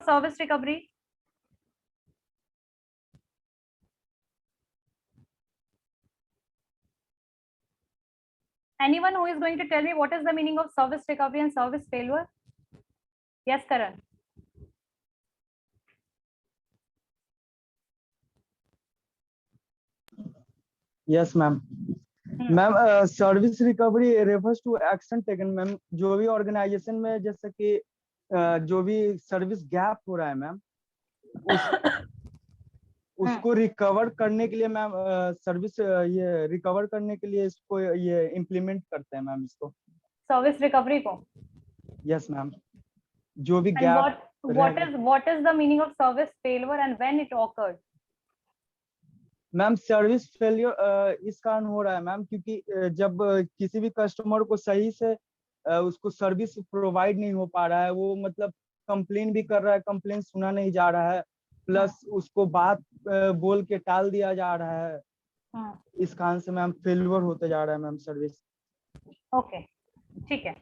service recovery? Anyone who is going to tell me what is the meaning of service recovery and service failure? Yes, Karan. Yes, ma'am. Ma'am service recovery refers to action taken ma'am, जो भी organisation में जैसे कि जो भी service gap हो रहा है मैम, उसको रिकवर करने के लिए मैम सर्विस ये रिकवर करने के लिए इसको ये इम्प्लीमेंट करते हैं मैम, इसको सर्विस रिकवरी को। यस मैम, जो भी gap. what is the meaning of service failure and when it occurred? Ma'am service failure इस कारण हो रहा है मैम, क्योंकि जब किसी भी कस्टमर को सही से उसको सर्विस प्रोवाइड नहीं हो पा रहा है, वो मतलब कंप्लेन भी कर रहा है, कंप्लेन सुना नहीं जा रहा है, प्लस उसको बात बोल के टाल दिया जा रहा है, इस कारण से मैम फेलियर होते जा रहा है मैम सर्विस। ओके, ठीक है।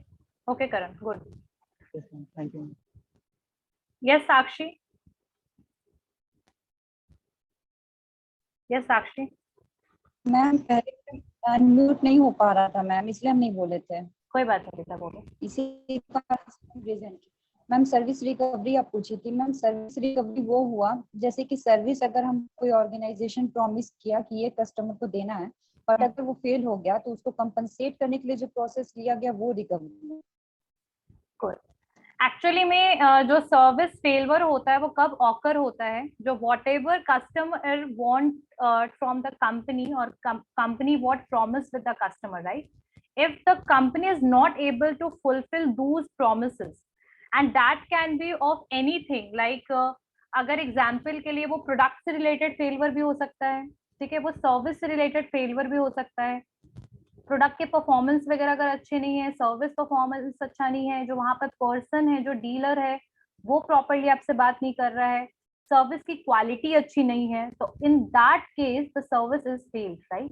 Okay Karan, good. Yes ma'am, thank you. Yes Sakshi. Yes Sakshi. Ma'am पहले अनम्यूट नहीं हो पा रहा था मैम, इसलिए हम नहीं बोले थे। कोई बात नहीं बेटा, बोलो। इसी का रीजन। मैम सर्विस रिकवरी आप पूछी थी। मैम सर्विस रिकवरी वो हुआ जैसे कि सर्विस अगर हम कोई ऑर्गेनाइजेशन प्रॉमिस किया कि ये कस्टमर को देना है, बट अगर वो फेल हो गया तो उसको कंपनसेट करने के लिए जो प्रोसेस लिया गया वो रिकवरी। गुड। एक्चुअली में जो सर्विस फेलियर होता है वो कब ऑकर होता है? जो whatever customer want from the company और company what promise with the customer, right? If the company is not able to fulfill those promises, and that can be of anything like अगर example के लिए वो product से related failure भी हो सकता है, ठीक है, वो सर्विस से रिलेटेड फेलियर भी हो सकता है, प्रोडक्ट के परफॉर्मेंस वगैरह अगर अच्छे नहीं है, सर्विस परफॉर्मेंस अच्छा नहीं है, जो वहां पर पर्सन है जो डीलर है वो प्रॉपरली आपसे बात नहीं कर रहा है, सर्विस की क्वालिटी अच्छी नहीं है, तो in that case the service is failed, right?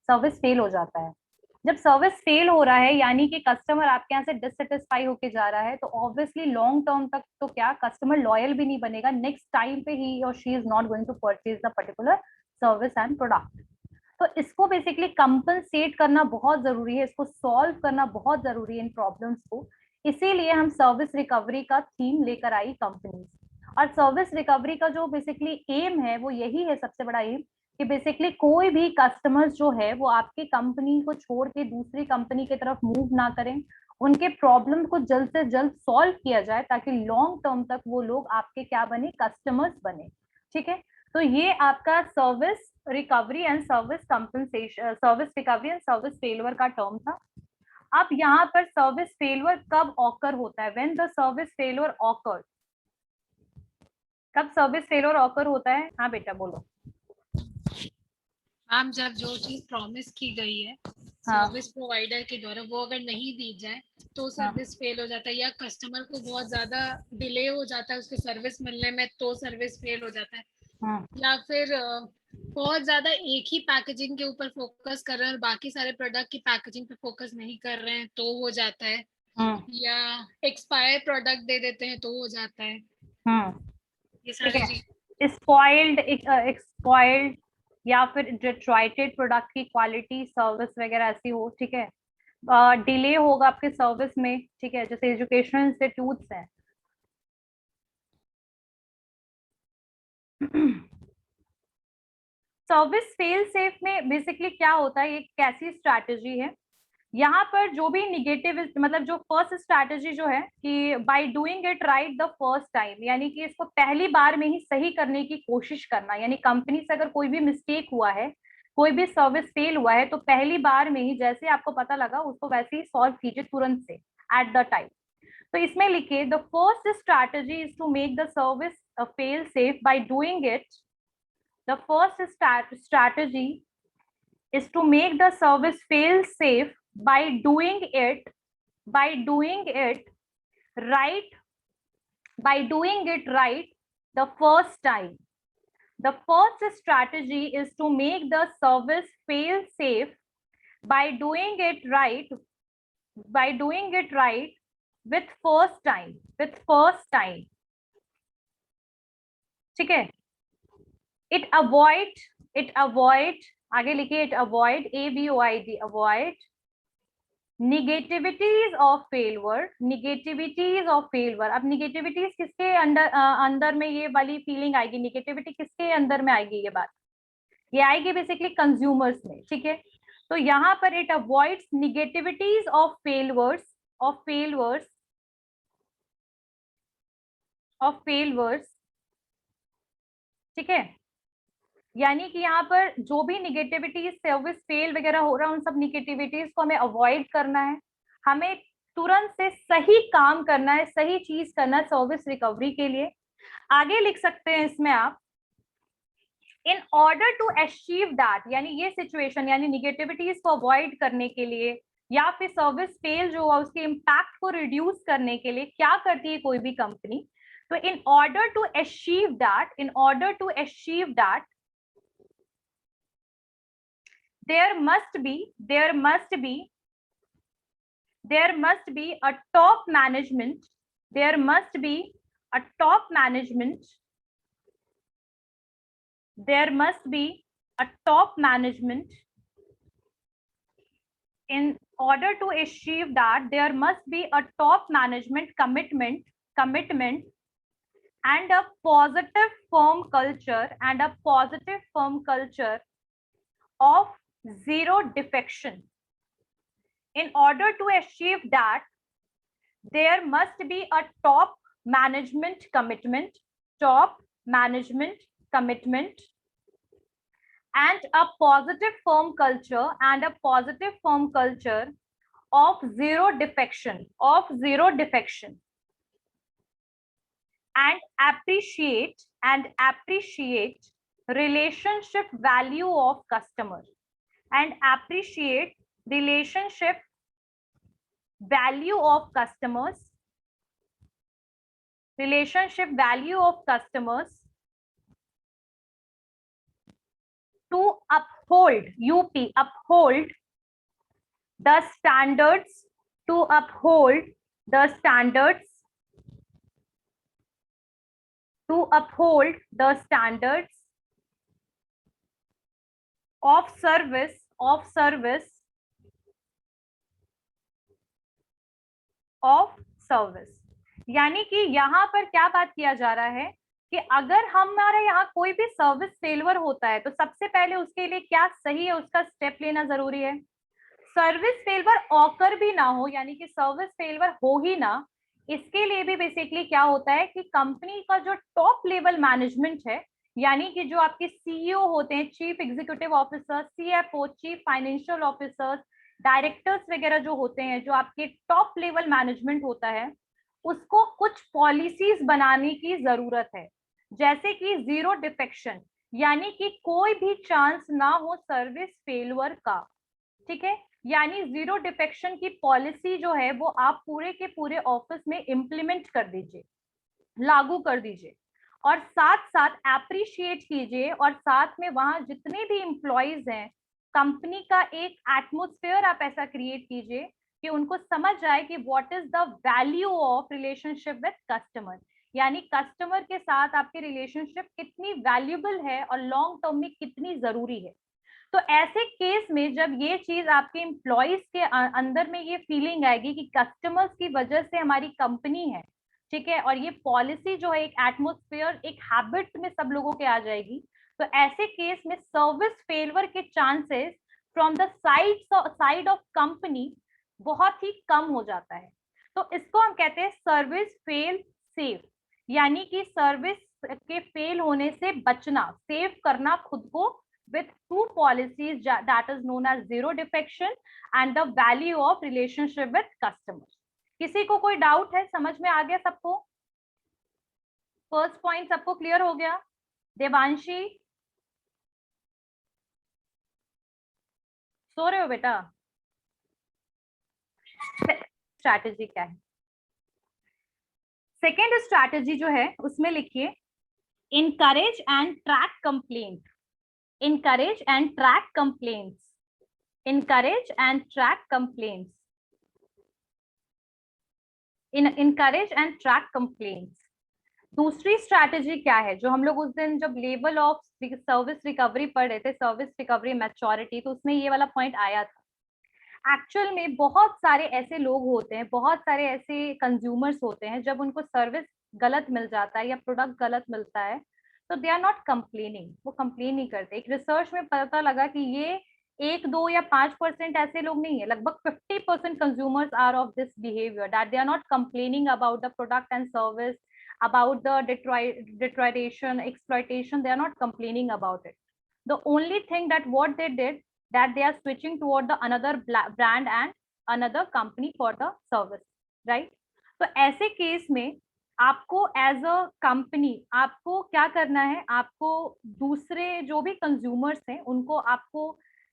Service fail हो जाता है। जब सर्विस फेल हो रहा है यानी कि कस्टमर आपके यहाँ से डिससेटिस्फाई होके जा रहा है, तो ऑब्वियसली लॉन्ग टर्म तक तो क्या कस्टमर लॉयल भी नहीं बनेगा, नेक्स्ट टाइम पे ही और she is not going to purchase the particular service and product. तो इसको बेसिकली कंपनसेट करना बहुत जरूरी है, इसको सॉल्व करना बहुत जरूरी है इन प्रॉब्लम्स को, इसीलिए हम सर्विस रिकवरी का थीम लेकर आई कंपनी। और सर्विस रिकवरी का जो बेसिकली एम है वो यही है, सबसे बड़ा एम, कि बेसिकली कोई भी कस्टमर्स जो है वो आपकी कंपनी को छोड़ के दूसरी कंपनी की तरफ मूव ना करें, उनके प्रॉब्लम को जल्द से जल्द सॉल्व किया जाए ताकि लॉन्ग टर्म तक वो लोग आपके क्या बने, कस्टमर्स बने, ठीक है? तो ये आपका service recovery and service compensation, service recovery and service failure का टर्म था। अब यहाँ पर सर्विस फेलियर कब ऑकर होता है? When the service failure occur, कब सर्विस फेलियर ऑकर होता है? हाँ बेटा बोलो। मैम जब जो चीज प्रॉमिस की गई है सर्विस प्रोवाइडर के द्वारा वो अगर नहीं दी जाए तो सर्विस फेल हो जाता है, या कस्टमर को बहुत ज्यादा डिले हो जाता है उसके सर्विस मिलने में तो सर्विस फेल हो जाता है, या फिर बहुत ज्यादा एक ही पैकेजिंग के ऊपर फोकस कर रहे हैं और बाकी सारे प्रोडक्ट की पैकेजिंग पे फोकस नहीं कर रहे हैं तो हो जाता है, या एक्सपायर प्रोडक्ट दे देते हैं तो हो जाता है। ये सारी चीज स्पॉइल्ड, एक्सपॉइल्ड या फिर डिट्रॉइटेड प्रोडक्ट की क्वालिटी सर्विस वगैरह ऐसी हो, ठीक है, डिले होगा आपके सर्विस में, ठीक है, जैसे एजुकेशनल इंस्टीट्यूट्स हैं। सर्विस फेल सेफ में बेसिकली क्या होता है, ये कैसी स्ट्रैटेजी है? यहाँ पर जो भी निगेटिव, मतलब जो फर्स्ट स्ट्रैटेजी जो है कि bye doing it right the first time, यानी कि इसको पहली बार में ही सही करने की कोशिश करना, यानी कंपनी से अगर कोई भी मिस्टेक हुआ है, कोई भी सर्विस फेल हुआ है, तो पहली बार में ही जैसे आपको पता लगा उसको वैसे ही सॉल्व कीजिए तुरंत से, एट द टाइम। तो इसमें लिखिए the first strategy is to make the service fail safe by doing it, the first strategy is to make the service fail safe by doing it right, the first time. The first strategy is to make the service fail safe by doing it right with first time. ठीक है। It avoid, आगे लिखिए, it avoid, AVOID, avoid negativities of failure, negativities of failure. अब negativities किसके अंदर में ये वाली फीलिंग आएगी, निगेटिविटी किसके अंदर में आएगी, ये बात ये आएगी बेसिकली कंज्यूमर्स में, ठीक है। तो यहाँ पर it avoids negativities of failures, of failures, ठीक है। यानी कि यहाँ पर जो भी निगेटिविटीज, सर्विस फेल वगैरह हो रहा है, उन सब निगेटिविटीज को हमें अवॉइड करना है, हमें तुरंत से सही काम करना है, सही चीज करना है सर्विस रिकवरी के लिए। आगे लिख सकते हैं इसमें आप, in order to achieve that, यानी ये सिचुएशन, यानी निगेटिविटीज को अवॉइड करने के लिए या फिर सर्विस फेल जो हुआ उसके इम्पैक्ट को रिड्यूस करने के लिए क्या करती है कोई भी कंपनी। तो in order to achieve that, in order to achieve that, there must be a top management, there must be a top management, there must be a top management. In order to achieve that, there must be a top management commitment and a positive firm culture, and a positive firm culture of zero defection. In order to achieve that, there must be a top management commitment, and a positive firm culture, of zero defection, and appreciate relationship value of customer, and appreciate relationship value of customers, to uphold the standards, of service, यानी कि यहाँ पर क्या बात किया जा रहा है कि अगर हमारे यहाँ कोई भी सर्विस फेलियर होता है तो सबसे पहले उसके लिए क्या सही है, उसका स्टेप लेना जरूरी है। सर्विस फेलियर ऑकर भी ना हो, यानी कि सर्विस फेलियर हो ही ना, इसके लिए भी बेसिकली क्या होता है कि कंपनी का जो टॉप लेवल मैनेजमेंट है, यानी कि जो आपके सीईओ होते हैं, chief executive officer, CFO, chief financial officers, directors वगैरह जो होते हैं, जो आपके टॉप लेवल मैनेजमेंट होता है, उसको कुछ पॉलिसीज बनाने की जरूरत है, जैसे कि जीरो डिफेक्शन, यानी कि कोई भी चांस ना हो सर्विस फेलियर का, ठीक है। यानी जीरो डिफेक्शन की पॉलिसी जो है वो आप पूरे के पूरे ऑफिस में इंप्लीमेंट कर दीजिए, लागू कर दीजिए, और साथ साथ एप्रिशिएट कीजिए, और साथ में वहां जितने भी एम्प्लॉइज हैं, कंपनी का एक एटमोस्फेयर आप ऐसा क्रिएट कीजिए कि उनको समझ आए कि what is the value of relationship with customer, यानी कस्टमर के साथ आपकी रिलेशनशिप कितनी वैल्यूबल है और लॉन्ग टर्म में कितनी जरूरी है। तो ऐसे केस में जब ये चीज आपके एम्प्लॉइज के अंदर में ये फीलिंग आएगी कि कस्टमर्स की वजह से हमारी कंपनी है, ठीक है, और ये पॉलिसी जो है एक एटमोस्फेयर, एक हैबिट में सब लोगों के आ जाएगी, तो ऐसे केस में सर्विस फेलियर के chances from the side of company बहुत ही कम हो जाता है। तो इसको हम कहते हैं सर्विस फेल सेफ, यानी कि सर्विस के फेल होने से बचना, सेव करना खुद को with two policies that is known as zero defection and the value of relationship with customers. किसी को कोई डाउट है, समझ में आ गया सबको? फर्स्ट पॉइंट सबको क्लियर हो गया? देवांशी सो रहे हो बेटा? स्ट्रैटेजी क्या है? सेकेंड स्ट्रैटेजी जो है उसमें लिखिए encourage and track complaint, encourage and track complaints, encourage and track complaints, encourage and track complaints. दूसरी स्ट्रैटेजी क्या है, जो हम लोग उस दिन जब लेवल ऑफ सर्विस रिकवरी पढ़ रहे थे, सर्विस रिकवरी मैच्योरिटी, तो उसमें ये वाला पॉइंट आया था। एक्चुअल में बहुत सारे ऐसे लोग होते हैं, बहुत सारे ऐसे कंज्यूमर्स होते हैं, जब उनको सर्विस गलत मिल जाता है या प्रोडक्ट गलत मिलता है, तो दे आर नॉट कंप्लेनिंग, वो कंप्लेन नहीं करते। एक रिसर्च में पता लगा कि ये 1, 2 या 5% ऐसे लोग नहीं है, लगभग 50% consumers are of this behaviour, that they are not complaining about the product and service, about the deterioration, exploitation. They are not complaining about it. The only thing that what they did, that they are switching toward the another brand and another company for the service, right? तो ऐसे case में आपको as a company आपको क्या करना है, आपको दूसरे जो भी कंज्यूमर्स हैं उनको आपको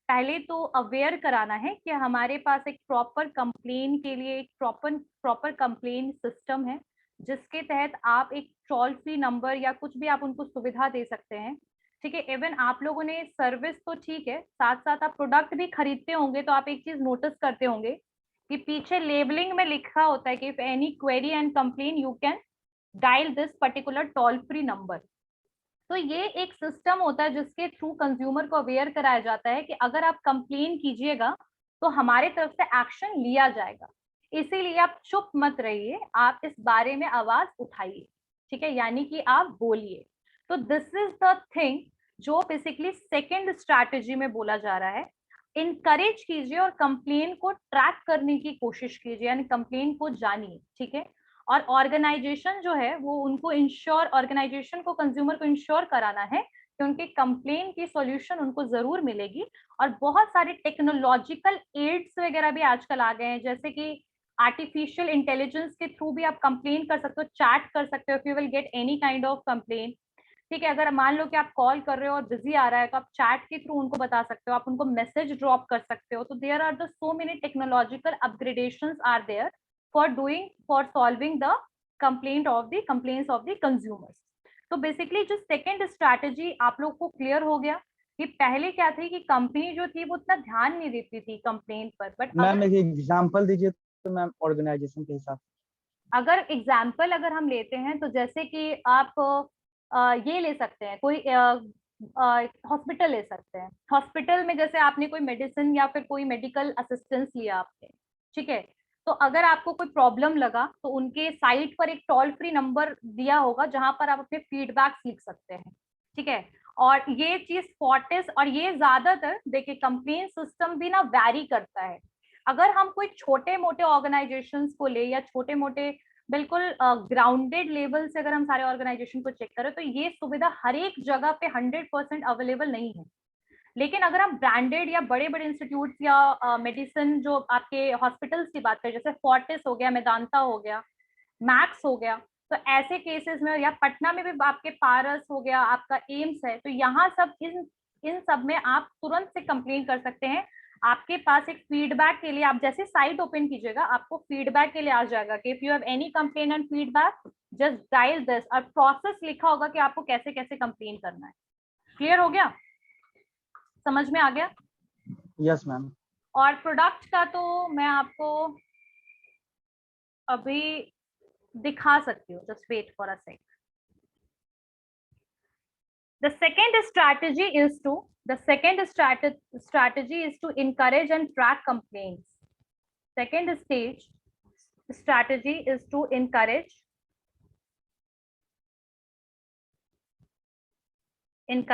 पहले तो अवेयर कराना है कि हमारे पास एक प्रॉपर कंप्लेन के लिए एक प्रॉपर कंप्लेन सिस्टम है, जिसके तहत आप एक टोल फ्री नंबर या कुछ भी आप उनको सुविधा दे सकते हैं। ठीक है, इवन आप लोगों ने सर्विस तो ठीक है, साथ साथ आप प्रोडक्ट भी खरीदते होंगे, तो आप एक चीज नोटिस करते होंगे कि पीछे लेबलिंग में लिखा होता है कि if any query and complain you can dial this particular toll free number. तो ये एक सिस्टम होता है जिसके थ्रू कंज्यूमर को अवेयर कराया जाता है कि अगर आप कंप्लेन कीजिएगा तो हमारे तरफ से एक्शन लिया जाएगा, इसीलिए आप चुप मत रहिए, आप इस बारे में आवाज उठाइए। ठीक है, यानी कि आप बोलिए। तो दिस इज द थिंग जो बेसिकली सेकेंड स्ट्रैटेजी में बोला जा रहा है। इनकरेज कीजिए और कंप्लेन को ट्रैक करने की कोशिश कीजिए, यानी कंप्लेन को जानिए। ठीक है, और ऑर्गेनाइजेशन जो है वो उनको इंश्योर, ऑर्गेनाइजेशन को कंज्यूमर को इंश्योर कराना है कि उनके कंप्लेन की सॉल्यूशन उनको जरूर मिलेगी। और बहुत सारे टेक्नोलॉजिकल एड्स वगैरह भी आजकल आ गए हैं, जैसे कि आर्टिफिशियल इंटेलिजेंस के थ्रू भी आप कंप्लेन कर सकते हो, चैट कर सकते हो, if you will get any kind of complain. ठीक है, अगर मान लो कि आप कॉल कर रहे हो और बिजी आ रहा है, तो आप चैट के थ्रू उनको बता सकते हो, आप उनको मैसेज ड्रॉप कर सकते हो। तो there are the so many technological upgradations are there for solving the complaints of the consumers. तो बेसिकली जो सेकेंड स्ट्रैटेजी आप लोग को क्लियर हो गया कि पहले क्या थी कि कंपनी जो थी वो उतना ध्यान नहीं देती थी कंप्लेंट पर, बट मैम एक एग्जांपल दीजिए तो मैम ऑर्गेनाइजेशन के हिसाब से। अगर एग्जाम्पल अगर हम लेते हैं तो जैसे कि आप ये ले सकते हैं, कोई हॉस्पिटल ले सकते हैं। हॉस्पिटल में जैसे आपने कोई मेडिसिन या फिर कोई मेडिकल असिस्टेंस लिया आपने, ठीक है, तो अगर आपको कोई प्रॉब्लम लगा तो उनके साइट पर एक टोल फ्री नंबर दिया होगा जहां पर आप अपने फीडबैक्स लिख सकते हैं। ठीक है, और ये चीज फोर्टिस, और ये ज्यादातर देखिए कंप्लेन सिस्टम भी ना वैरी करता है। अगर हम कोई छोटे मोटे ऑर्गेनाइजेशंस को ले या छोटे मोटे बिल्कुल ग्राउंडेड लेवल से अगर हम सारे ऑर्गेनाइजेशन को चेक करें, तो ये सुविधा हर एक जगह पे 100% अवेलेबल नहीं है। लेकिन अगर हम ब्रांडेड या बड़े बड़े इंस्टीट्यूट या मेडिसिन जो आपके हॉस्पिटल्स की बात करें, जैसे फोर्टिस हो गया, मेदांता हो गया, मैक्स हो गया, तो ऐसे केसेस में, या पटना में भी आपके पारस हो गया, आपका एम्स है, तो यहाँ सब इन सब में आप तुरंत से कंप्लेन कर सकते हैं। आपके पास एक फीडबैक के लिए, आप जैसे साइट ओपन कीजिएगा आपको फीडबैक के लिए आ जाएगा कि if you have any complain and feedback just dial this, और प्रोसेस लिखा होगा कि आपको कैसे कैसे कंप्लेन करना है। क्लियर हो गया, समझ में आ गया? Yes ma'am. और प्रोडक्ट का तो मैं आपको अभी दिखा सकती हूँ, just wait for a sec. The second strategy is to encourage and track complaints. Second stage strategy is to encourage and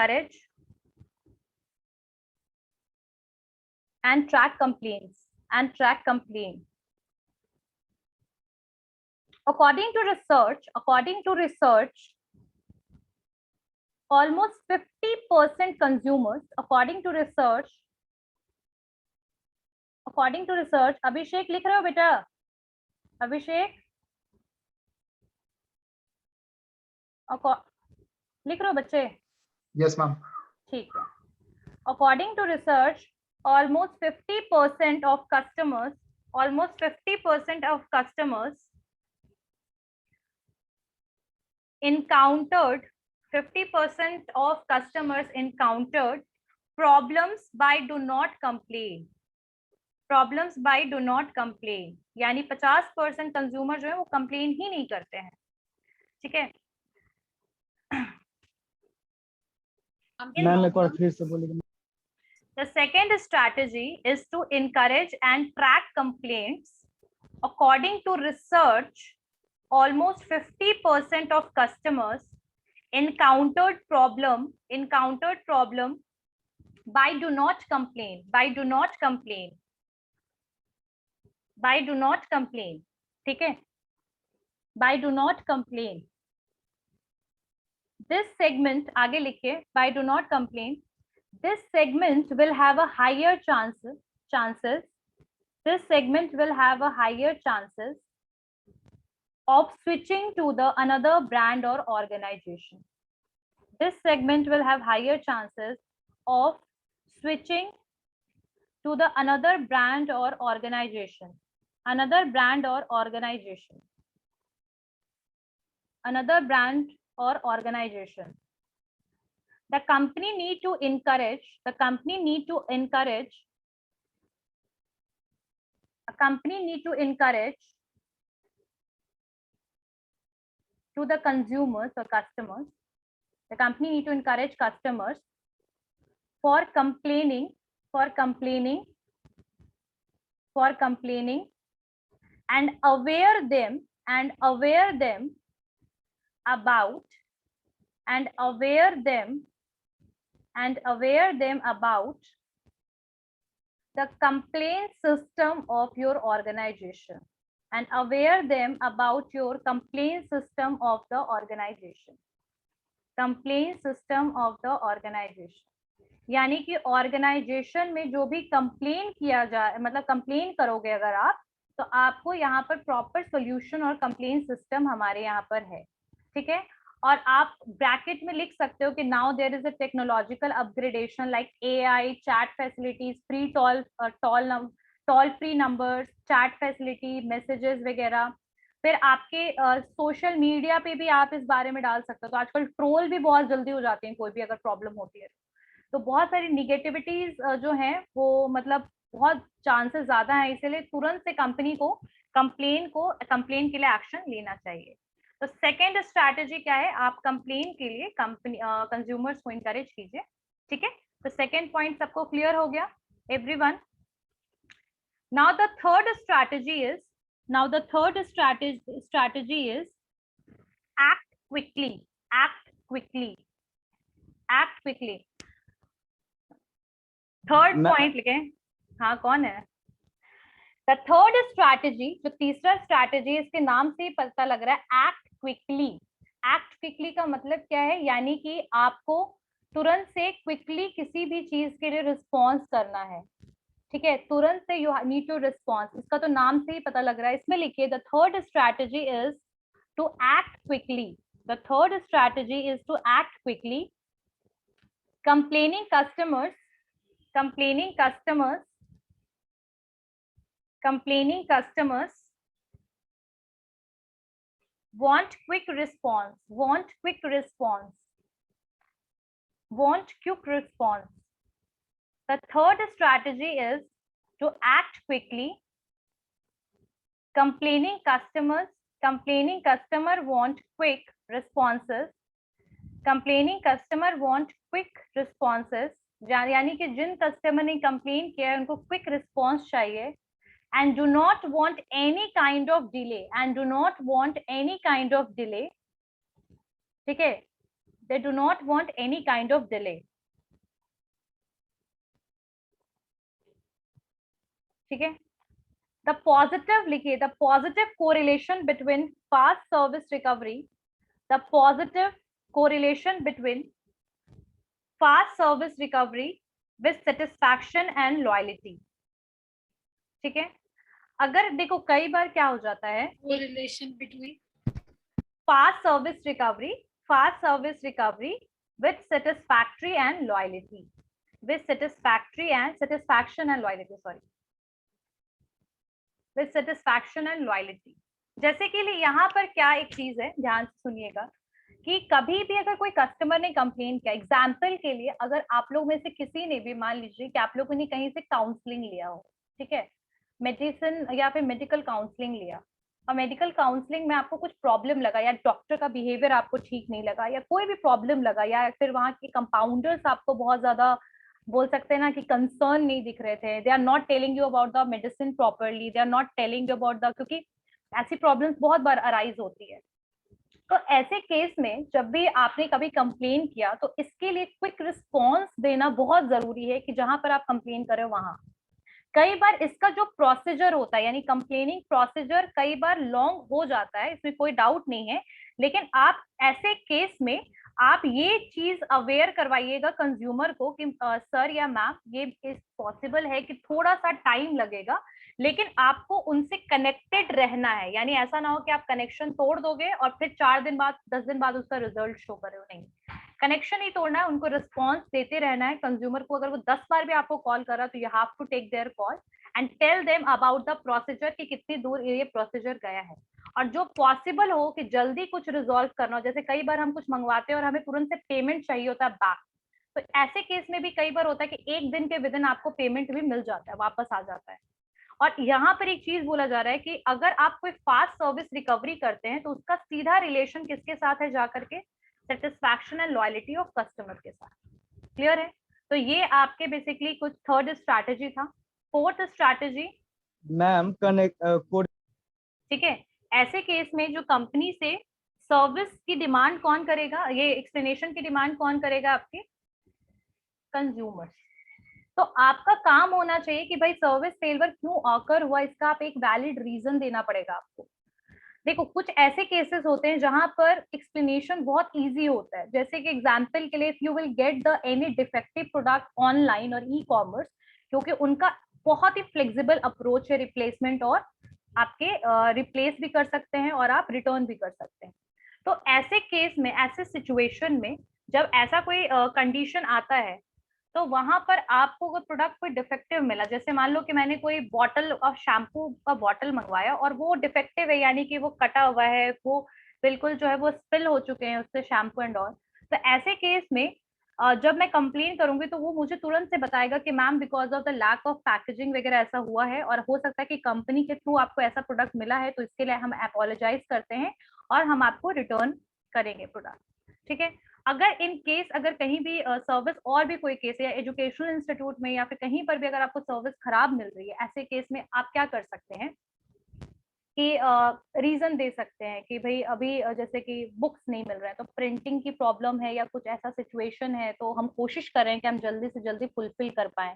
track complaints According to research, almost 50% consumers, according to research, अभिषेक लिख रहे हो बेटा? अभिषेक लिख रहे हो बच्चे? Yes ma'am. ठीक है। According to research, almost 50% of customers encountered problems by do not complain. यानी 50% कंज्यूमर जो है वो कंप्लेन ही नहीं करते हैं। ठीक है, मैम एक बार फिर से बोलिए। The second strategy is to encourage and track complaints. According to research, almost 50% of customers encountered problem by do not complain, ठीक है, by do not complain. This segment, आगे लिखिए, by do not complain. This segment will have a higher chances. This segment will have a higher chances of switching to the another brand or organization. This segment will have higher chances of switching to the another brand or organization. Another brand or organization. Another brand or organization. The company need to encourage to the consumers or customers. The company need to encourage customers for complaining and aware them about the complaint system of your organization, and aware them about your complaint system of the organization. यानी कि organisation में जो भी complain किया जाए, मतलब complain करोगे अगर आप, तो आपको यहाँ पर प्रॉपर सॉल्यूशन और कंप्लेन सिस्टम हमारे यहाँ पर है, ठीक है। और आप ब्रैकेट में लिख सकते हो कि now there is a technological upgradation like AI, chat facilities, free toll free numbers, chat facility, messages वगैरह। फिर आपके सोशल मीडिया पे भी आप इस बारे में डाल सकते हो। तो आजकल ट्रोल भी बहुत जल्दी हो जाते हैं, कोई भी अगर प्रॉब्लम होती है तो बहुत सारी निगेटिविटीज जो हैं वो मतलब बहुत चांसेस ज्यादा है, इसीलिए तुरंत से कंपनी को कंप्लेन के लिए एक्शन लेना चाहिए। तो सेकेंड स्ट्रैटेजी क्या है, आप कंप्लेन के लिए कंपनी कंज्यूमर्स को इंकरेज कीजिए, ठीक है। तो सेकेंड पॉइंट सबको क्लियर हो गया everyone. Now the third strategy is act quickly। Third point लिखे, हाँ कौन है? द थर्ड स्ट्रैटेजी, जो तीसरा स्ट्रैटेजी, इसके नाम से ही पता लग रहा है, एक्ट क्विकली का मतलब क्या है, यानी कि आपको तुरंत से क्विकली किसी भी चीज के लिए रिस्पॉन्स करना है, ठीक है। तुरंत से यू नीड टू रिस्पॉन्स, इसका तो नाम से ही पता लग रहा है। इसमें लिखिए the third strategy is to act quickly. The third strategy is to act quickly. Complaining customers want quick response. The third strategy is to act quickly. Complaining customer want quick responses. यानी कि जिन customer ने complain किया है उनको quick response चाहिए, and do not want any kind of delay, ठीक है। They do not want any kind of delay, ठीक है। द पॉजिटिव लिखिए, the positive correlation between fast service recovery, the positive correlation between fast service recovery with satisfaction and loyalty, ठीक है। अगर देखो कई बार क्या हो जाता है, correlation between fast service recovery with satisfaction and loyalty, with satisfaction and loyalty। जैसे कि यहाँ पर क्या एक चीज है, ध्यान से सुनिएगा कि कभी भी अगर कोई कस्टमर ने कंप्लेन किया, एग्जाम्पल के लिए अगर आप लोग में से किसी ने भी, मान लीजिए कि आप लोगों ने कहीं से काउंसलिंग लिया हो, ठीक है, मेडिसिन या फिर मेडिकल काउंसलिंग लिया, और मेडिकल काउंसलिंग में आपको कुछ प्रॉब्लम लगा, या डॉक्टर का बिहेवियर आपको ठीक नहीं लगा, या कोई भी प्रॉब्लम लगा, या फिर वहाँ के कंपाउंडर्स आपको बहुत ज्यादा बोल सकते हैं ना कि कंसर्न नहीं दिख रहे थे, they are not telling you about the medicine properly, they are not telling you about the, क्योंकि ऐसी प्रॉब्लम्स बहुत बार अराइज होती है। तो ऐसे केस में जब भी आपने कभी कंप्लेन किया तो इसके लिए क्विक रिस्पॉन्स देना बहुत जरूरी है कि जहां पर आप कंप्लेन कर रहे हो वहां। कई बार इसका जो प्रोसीजर होता है, यानी कंप्लेनिंग प्रोसीजर कई बार लॉन्ग हो जाता है, इसमें कोई डाउट नहीं है, लेकिन आप ऐसे केस में आप ये चीज अवेयर करवाइएगा कंज्यूमर को कि सर या मैम ये इस पॉसिबल है कि थोड़ा सा टाइम लगेगा, लेकिन आपको उनसे कनेक्टेड रहना है। यानी ऐसा ना हो कि आप कनेक्शन तोड़ दोगे और फिर 4 दिन बाद 10 दिन बाद उसका रिजल्ट शो करे हो, नहीं, कनेक्शन ही तोड़ना है, उनको रिस्पॉन्स देते रहना है। कंज्यूमर को अगर वो 10 बार भी आपको कॉल कर रहा तो you have to take their call and tell them about the procedure कि कितनी दूर ये प्रोसीजर गया है, और जो पॉसिबल हो कि जल्दी कुछ रिजॉल्व करना हो। जैसे कई बार हम कुछ मंगवाते हैं और हमें तुरंत से पेमेंट चाहिए होता है बैक, तो ऐसे केस में भी कई बार होता है कि 1 दिन के विद इन आपको पेमेंट भी मिल जाता है, वापस आ जाता है। और यहाँ पर एक चीज बोला जा रहा है कि अगर आप कोई फास्ट सर्विस रिकवरी करते हैं तो उसका सीधा रिलेशन किसके साथ है जाकर के, satisfaction and loyalty of customer के साथ। क्लियर है? तो ये आपके बेसिकली कुछ थर्ड स्ट्रैटेजी था। फोर्थ स्ट्रैटेजी मैम कनेक्ट, ठीक है, ऐसे केस में जो कंपनी से सर्विस की डिमांड कौन करेगा, ये एक्सप्लेनेशन की डिमांड कौन करेगा, आपके कंज्यूमर्स। तो आपका काम होना चाहिए कि भाई सर्विस फेलियर क्यों ऑकर हुआ, इसका आप एक वैलिड रीजन देना पड़ेगा आपको। देखो कुछ ऐसे केसेस होते हैं जहां पर एक्सप्लेनेशन बहुत इजी होता है, जैसे कि एग्जांपल के लिए if you will get the any defective product online और ई कॉमर्स, क्योंकि उनका बहुत ही फ्लेक्सिबल अप्रोच है रिप्लेसमेंट, और आपके रिप्लेस भी कर सकते हैं और आप रिटर्न भी कर सकते हैं। तो ऐसे केस में, ऐसे सिचुएशन में जब ऐसा कोई कंडीशन आता है तो वहां पर आपको कोई प्रोडक्ट कोई डिफेक्टिव मिला, जैसे मान लो कि मैंने कोई बॉटल ऑफ शैम्पू का बॉटल मंगवाया और वो डिफेक्टिव है, यानी कि वो कटा हुआ है, वो बिल्कुल जो है वो स्पिल हो चुके हैं उससे शैम्पू एंड ऑल। तो ऐसे केस में जब मैं कंप्लेन करूंगी तो वो मुझे तुरंत से बताएगा कि ma'am because of the lack of packaging वगैरह ऐसा हुआ है, और हो सकता है कि कंपनी के थ्रू आपको ऐसा प्रोडक्ट मिला है, तो इसके लिए हम अपोलोजाइज करते हैं और हम आपको रिटर्न करेंगे प्रोडक्ट। ठीक है, अगर इन केस अगर कहीं भी सर्विस और भी कोई केस है, या एजुकेशनल इंस्टीट्यूट में या फिर कहीं पर भी अगर आपको सर्विस खराब मिल रही है, ऐसे केस में आप क्या कर सकते हैं कि रीजन दे सकते हैं कि भाई अभी जैसे कि बुक्स नहीं मिल रहे हैं, तो प्रिंटिंग की प्रॉब्लम है या कुछ ऐसा सिचुएशन है, तो हम कोशिश कर रहे हैं कि हम जल्दी से जल्दी फुलफिल कर पाए।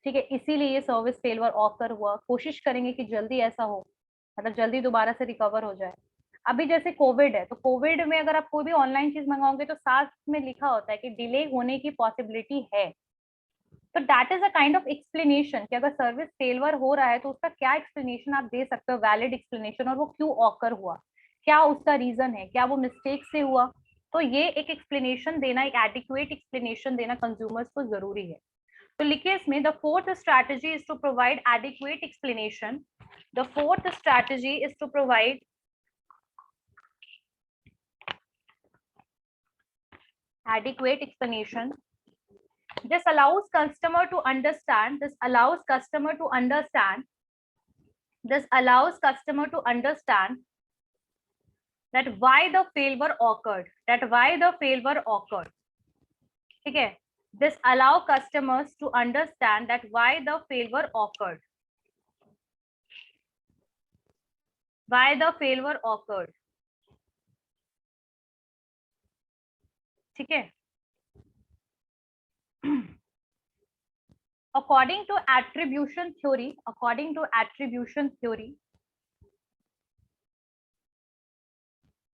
ठीक है, इसीलिए ये सर्विस फेलियर ऑकर हुआ, कोशिश करेंगे कि जल्दी ऐसा हो, मतलब जल्दी दोबारा से रिकवर हो जाए। अभी जैसे कोविड है, तो कोविड में अगर आप कोई भी ऑनलाइन चीज मंगाओगे तो साथ में लिखा होता है कि डिले होने की पॉसिबिलिटी है, तो that is a kind of explanation कि अगर सर्विस फेलियर हो रहा है तो उसका क्या एक्सप्लेनेशन आप दे सकते हो, वैलिड एक्सप्लेनेशन, और वो क्यों ऑकर हुआ, क्या उसका रीजन है, क्या वो मिस्टेक से हुआ। तो ये एक एक्सप्लेनेशन देना, एक एडिक्वेट एक्सप्लेनेशन देना कंज्यूमर्स को जरूरी है। तो लिखिए इसमें, the fourth strategy is to provide adequate explanation. The fourth strategy is to provide adequate explanation. This allows customer to understand, this allows customer to understand, this allows customer to understand that why the failure occurred, that why the failure occurred. ठीक है, this allow customers to understand that why the failure occurred, why the failure occurred. ठीक है, according to attribution theory, according to attribution theory,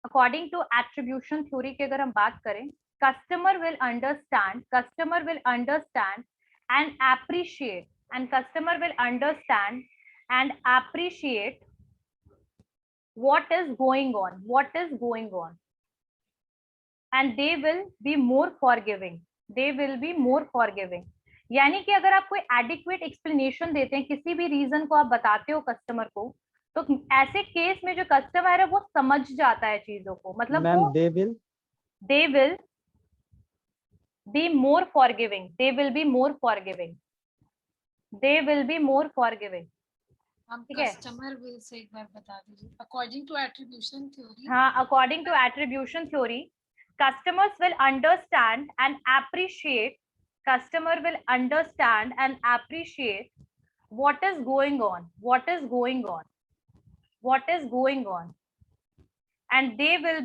according to attribution theory की अगर हम बात करें, customer will understand and appreciate, and customer will understand and appreciate what is going on, and they will be more forgiving, they will be more forgiving. यानी कि अगर आप कोई एडिक्वेट एक्सप्लेनेशन देते हैं, किसी भी रीजन को आप बताते हो कस्टमर को, तो ऐसे केस में जो कस्टमर है वो समझ जाता है चीजों को, मतलब ma'am they will be more forgiving, they will be more forgiving, they will be more forgiving. हम ठीक है। कस्टमर विल से एक बार बता दीजिए। अकॉर्डिंग टू एट्रीब्यूशन थ्योरी, हाँ, according to attribution theory, customers will understand and appreciate, customer will understand and appreciate what is going on, what is going on, what is going on, and they will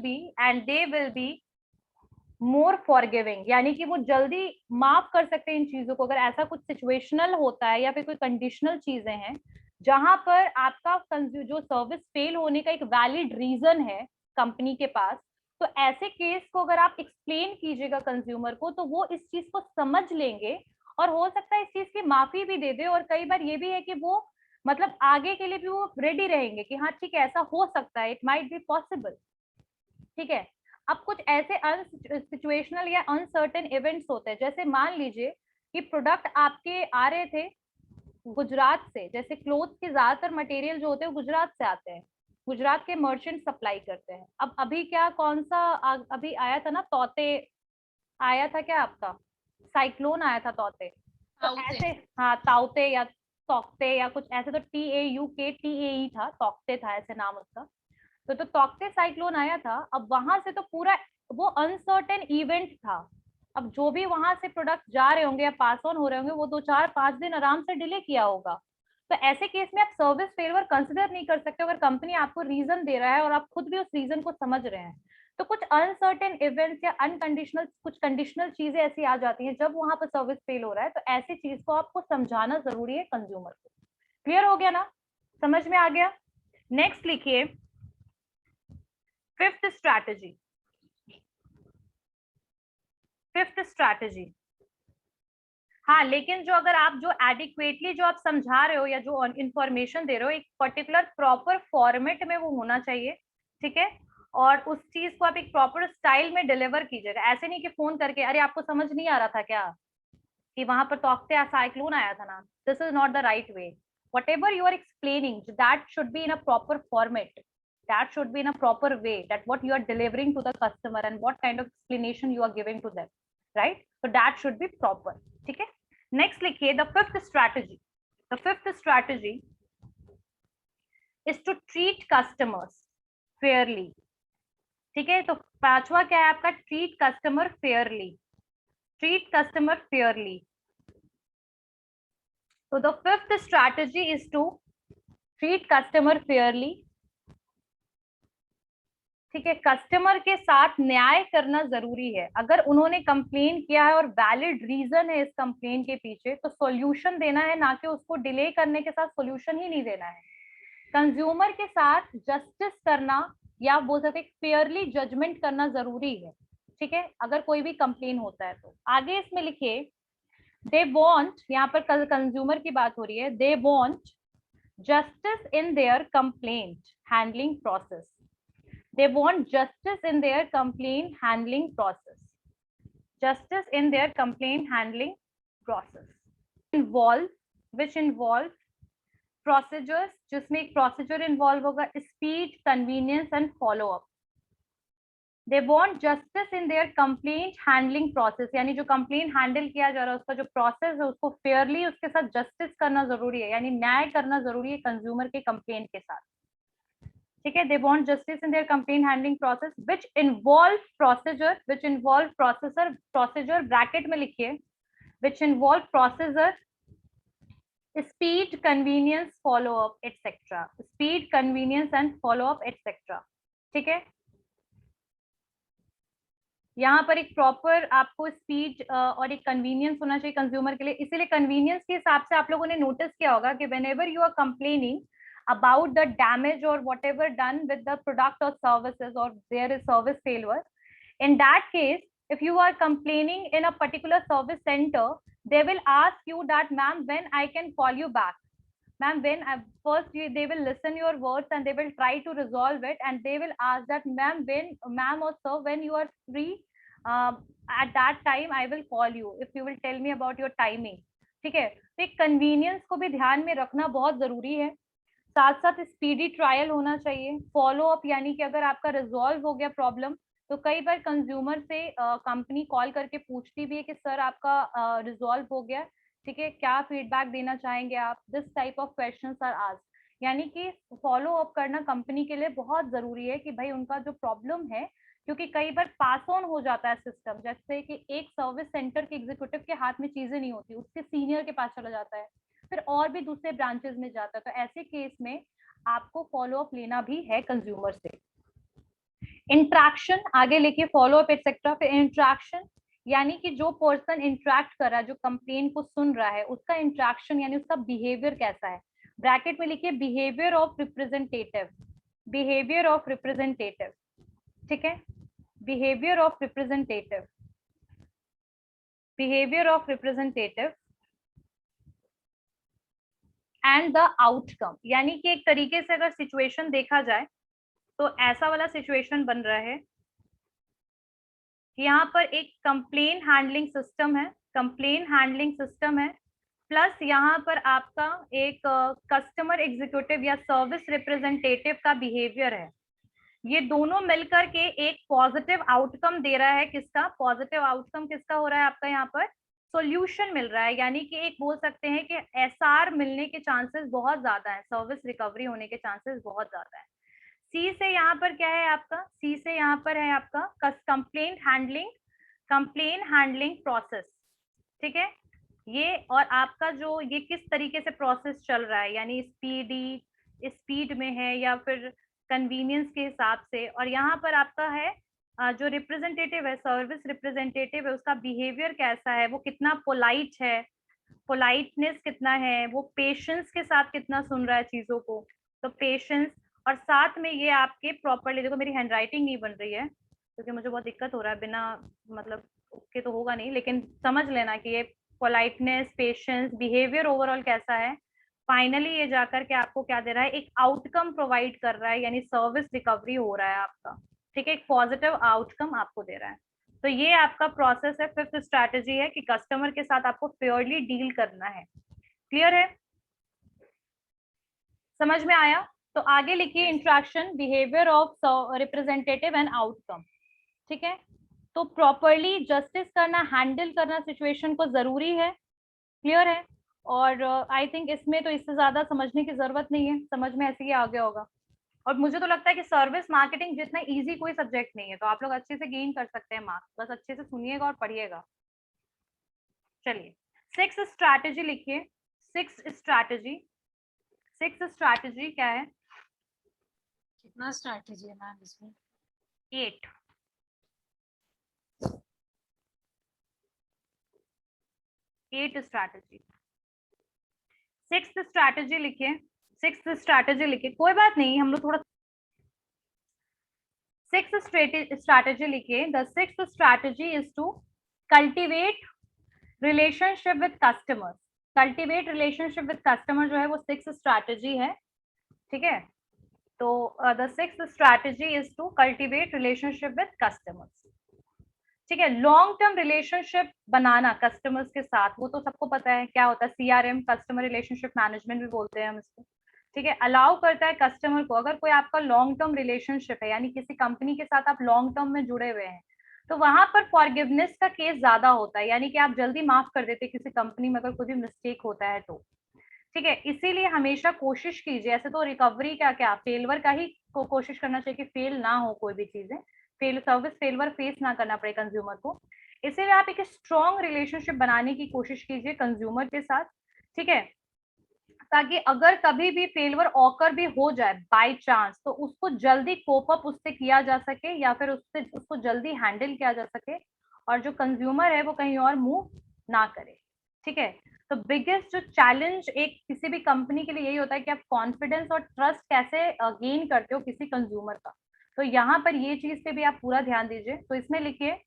be more forgiving, यानी कि वो जल्दी माफ कर सकते हैं इन चीजों को। अगर ऐसा कुछ सिचुएशनल होता है या फिर कोई कंडीशनल चीजें हैं जहां पर आपका जो सर्विस फेल होने का एक वैलिड रीजन है कंपनी के पास, तो ऐसे केस को अगर आप एक्सप्लेन कीजिएगा कंज्यूमर को, तो वो इस चीज को समझ लेंगे और हो सकता है इस चीज की माफी भी दे दे। और कई बार ये भी है कि वो मतलब आगे के लिए भी वो रेडी रहेंगे कि हाँ ठीक है, ऐसा हो सकता है, इट माइट बी पॉसिबल। ठीक है। अब कुछ ऐसे सिचुएशनल या अनसर्टेन इवेंट्स होते हैं, जैसे मान लीजिए कि प्रोडक्ट आपके आ रहे थे गुजरात से, जैसे क्लोथ के ज्यादातर मटेरियल जो होते हैं गुजरात से आते हैं, गुजरात के मर्चेंट सप्लाई करते हैं। अब अभी क्या कौन सा अभी आया था ना, तौते आया था क्या आपका, साइक्लोन आया था तौते, तो ऐसे हाँ ताउते या तौकते या कुछ ऐसे, तो TAUKTAE था, तौकते था ऐसे नाम उसका। तो तौकते साइक्लोन आया था। अब वहां से तो पूरा वो अनसर्टेन इवेंट था। अब जो भी वहां से प्रोडक्ट जा रहे होंगे या पास ऑन हो रहे होंगे, वो 2-4-5 दिन आराम से डिले किया होगा। तो ऐसे केस में आप सर्विस फेलियर कंसिडर नहीं कर सकते अगर कंपनी आपको रीजन दे रहा है और आप खुद भी उस रीजन को समझ रहे हैं। तो कुछ अनसर्टेन इवेंट्स या अनकंडीशनल कुछ कंडीशनल चीजें ऐसी आ जाती हैं जब वहां पर सर्विस फेल हो रहा है, तो ऐसी चीज को आपको समझाना जरूरी है कंज्यूमर को। क्लियर हो गया ना, समझ में आ गया? नेक्स्ट लिखिए, फिफ्थ स्ट्रैटेजी। फिफ्थ स्ट्रैटेजी, हाँ लेकिन जो अगर आप जो एडिक्वेटली जो आप समझा रहे हो या जो इंफॉर्मेशन दे रहे हो, एक पर्टिकुलर प्रॉपर फॉर्मेट में वो होना चाहिए। ठीक है। और उस चीज को आप एक प्रॉपर स्टाइल में डिलीवर कीजिएगा। ऐसे नहीं कि फोन करके अरे आपको समझ नहीं आ रहा था क्या कि वहां पर तौकते साइक्लोन आया था ना, this is not the right way. whatever you are explaining, that should be in a proper format, that should be in a proper way, that what you are delivering to the customer and what kind of explanation you are giving to them, right? So that should be proper. ठीक है। next लिखिए, the fifth strategy, the fifth strategy is to treat customers fairly. ठीक है। तो पांचवा क्या है आपका, treat customer fairly, treat customer fairly. So the fifth strategy is to treat customer fairly. ठीक है। कस्टमर के साथ न्याय करना जरूरी है। अगर उन्होंने कंप्लेन किया है और वैलिड रीजन है इस कंप्लेन के पीछे, तो सॉल्यूशन देना है, ना कि उसको डिले करने के साथ सॉल्यूशन ही नहीं देना है। कंज्यूमर के साथ जस्टिस करना या बोल सकते फेयरली जजमेंट करना जरूरी है। ठीक है। अगर कोई भी कंप्लेन होता है तो आगे इसमें लिखिए, they want, यहाँ पर कंज्यूमर की बात हो रही है, they want justice in their complaint handling process, they want justice in their complaint handling process, justice in their complaint handling process, which involve procedures, जिसमें एक procedure involve होगा, speed, convenience and follow up. They want justice in their complaint handling process, यानी जो complain handle किया जा रहा है उसका जो प्रोसेस है उसको फेयरली उसके साथ जस्टिस करना जरूरी है, यानी न्याय करना जरूरी है कंज्यूमर के कंप्लेन के साथ। ठीक है। They want justice in their complaint handling process which involve procedure, which involve procedure bracket में लिखिए, which involve procedure, speed, convenience, follow up etc. speed, convenience and follow up etc. ठीक है। यहाँ पर एक प्रॉपर आपको स्पीड और एक कन्वीनियंस होना चाहिए कंज्यूमर के लिए। इसीलिए कन्वीनियंस के हिसाब से आप लोगों ने नोटिस किया होगा कि whenever you are complaining about the damage or whatever done with the product or services or there is service failure, in that case if you are complaining in a particular service center, they will ask you that ma'am when I can call you back, ma'am when first they will listen your words and they will try to resolve it, and they will ask that ma'am when, ma'am or sir, when you are free at that time I will call you if you will tell me about your timing. ठीक है। तो एक convenience को भी ध्यान में रखना बहुत जरूरी है। साथ साथ स्पीडी ट्रायल होना चाहिए। फॉलो अप, यानी कि अगर आपका रिजॉल्व हो गया प्रॉब्लम, तो कई बार कंज्यूमर से कंपनी कॉल करके पूछती भी है कि सर आपका रिजॉल्व हो गया, ठीक है, क्या फीडबैक देना चाहेंगे आप, this type of questions are asked. यानी कि फॉलो अप करना कंपनी के लिए बहुत जरूरी है कि भाई उनका जो प्रॉब्लम है, क्योंकि कई बार पास ऑन हो जाता है सिस्टम, जैसे कि एक सर्विस सेंटर के एग्जीक्यूटिव के हाथ में चीजें नहीं होती, उसके सीनियर के पास चला जाता है, फिर और भी दूसरे ब्रांचेस में जाता है। तो ऐसे केस में आपको फॉलो अप लेना भी है कंज्यूमर से। इंट्रैक्शन आगे लिखिए, फॉलो अप एक्सेट्रा। फिर इंट्रैक्शन यानी कि जो पर्सन इंटरेक्ट कर रहा है, जो कंप्लेन को सुन रहा है, उसका इंट्रैक्शन यानी उसका बिहेवियर कैसा है। ब्रैकेट में लिखिए behaviour of representative, behaviour of representative, ठीक है, behaviour of representative, behaviour of representative and the outcome. यानी कि एक तरीके से अगर सिचुएशन देखा जाए तो ऐसा वाला सिचुएशन बन रहा है कि यहाँ पर एक कंप्लेन हैंडलिंग सिस्टम है, कंप्लेन हैंडलिंग सिस्टम है, प्लस यहाँ पर आपका एक कस्टमर एग्जीक्यूटिव या सर्विस रिप्रेजेंटेटिव का बिहेवियर है। ये दोनों मिलकर के एक पॉजिटिव आउटकम दे रहा है। किसका पॉजिटिव आउटकम किसका हो रहा है आपका, यहाँ पर सॉल्यूशन मिल रहा है। यानी कि एक बोल सकते हैं कि एसआर मिलने के चांसेस बहुत ज्यादा है, सर्विस रिकवरी होने के चांसेस बहुत ज्यादा है। सी से यहाँ पर क्या है आपका, सी से यहाँ पर है आपका complaint handling, complain handling process, ठीक है। ये और आपका जो ये किस तरीके से प्रोसेस चल रहा है, यानी स्पीड में है या फिर कन्वीनियंस के हिसाब से। और यहाँ पर आपका है जो रिप्रेजेंटेटिव है, सर्विस रिप्रेजेंटेटिव है, उसका बिहेवियर कैसा है, वो कितना पोलाइट है, पोलाइटनेस कितना है, वो पेशेंस के साथ कितना सुन रहा है चीजों को, तो पेशेंस। और साथ में ये आपके प्रॉपरली, देखो मेरी हैंडराइटिंग नहीं बन रही है क्योंकि मुझे बहुत दिक्कत हो रहा है, बिना मतलब के तो होगा नहीं, लेकिन समझ लेना कि ये पोलाइटनेस, पेशेंस, बिहेवियर ओवरऑल कैसा है। फाइनली ये जाकर के आपको क्या दे रहा है, एक आउटकम प्रोवाइड कर रहा है, यानी सर्विस रिकवरी हो रहा है आपका, ठीक है, एक पॉजिटिव आउटकम आपको दे रहा है। तो ये आपका प्रोसेस है। फिफ्थ स्ट्रैटेजी है कि कस्टमर के साथ आपको फेयरली डील करना है। क्लियर है, समझ में आया? तो आगे लिखिए interaction, behaviour of representative and outcome, ठीक है। तो प्रॉपरली जस्टिस करना, हैंडल करना सिचुएशन को जरूरी है। क्लियर है? और आई थिंक इसमें तो इससे ज्यादा समझने की जरूरत नहीं है, समझ में ऐसे ही आ गया होगा। और मुझे तो लगता है कि सर्विस मार्केटिंग जितना इजी कोई सब्जेक्ट नहीं है, तो आप लोग अच्छे से गेन कर सकते हैं मार्क्स, बस अच्छे से सुनिएगा और पढ़िएगा। चलिए सिक्स स्ट्रैटेजी लिखिए, सिक्स स्ट्रैटेजी, सिक्स स्ट्रैटेजी क्या है? कितना स्ट्रैटेजी है मैम इसमें? 8। स्ट्रैटेजी, सिक्स स्ट्रैटेजी लिखिए, सिक्स स्ट्रैटेजी लिखिए, कोई बात नहीं, हम लोग थोड़ा सिक्स स्ट्रैटेजी लिखिए। The six strategy is to cultivate relationship with customers. Cultivate relationship with customer जो है वो सिक्स स्ट्रैटेजी है, ठीक है। तो the six strategy is to cultivate relationship with customers, ठीक है। लॉन्ग टर्म रिलेशनशिप बनाना कस्टमर्स के साथ, वो तो सबको पता है क्या होता है, CRM, कस्टमर रिलेशनशिप मैनेजमेंट भी बोलते हैं हम इसको, ठीक है। अलाउ करता है कस्टमर को, अगर कोई आपका लॉन्ग टर्म रिलेशनशिप है, यानी किसी कंपनी के साथ आप लॉन्ग टर्म में जुड़े हुए हैं, तो वहां पर फॉरगिवनेस का केस ज्यादा होता है, यानी कि आप जल्दी माफ कर देते किसी कंपनी में अगर कोई भी मिस्टेक होता है तो, ठीक है। इसीलिए हमेशा कोशिश कीजिए, ऐसे तो रिकवरी का क्या, फेलवर का ही कोशिश करना चाहिए कि फेल ना हो कोई भी चीजें, सर्विस फेलवर फेस ना करना पड़े कंज्यूमर को। इसीलिए आप एक स्ट्रॉन्ग रिलेशनशिप बनाने की कोशिश कीजिए कंज्यूमर के साथ, ठीक है, ताकि अगर कभी भी फेलवर ऑकर भी हो जाए बाय चांस, तो उसको जल्दी कोप अप उससे किया जा सके, या फिर उससे उसको जल्दी हैंडल किया जा सके, और जो कंज्यूमर है वो कहीं और मूव ना करे, ठीक है। तो बिगेस्ट जो चैलेंज एक किसी भी कंपनी के लिए यही होता है कि आप कॉन्फिडेंस और ट्रस्ट कैसे गेन करते हो किसी कंज्यूमर का। तो यहाँ पर ये चीज पे भी आप पूरा ध्यान दीजिए। तो इसमें लिखिए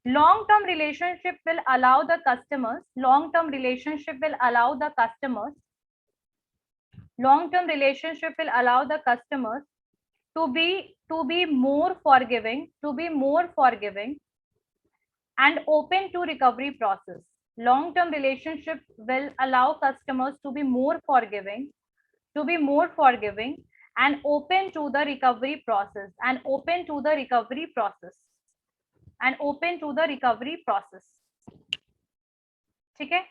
long term relationship will allow the customers, long term relationship will allow the customers, long term relationship will allow the customers to be more forgiving, to be more forgiving and open to recovery process. Long term relationship will allow customers to be more forgiving, to be more forgiving and open to the recovery process, and open to the recovery process, and open to the recovery process, ठीक है।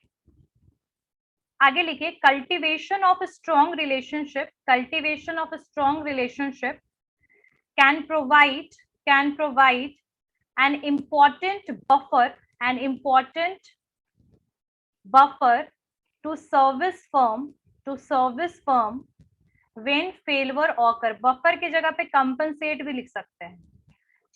आगे लिखिए cultivation of strong relationship, cultivation of strong relationship can provide an important buffer to service firm when failure occur. Buffer की जगह पे compensate भी लिख सकते हैं,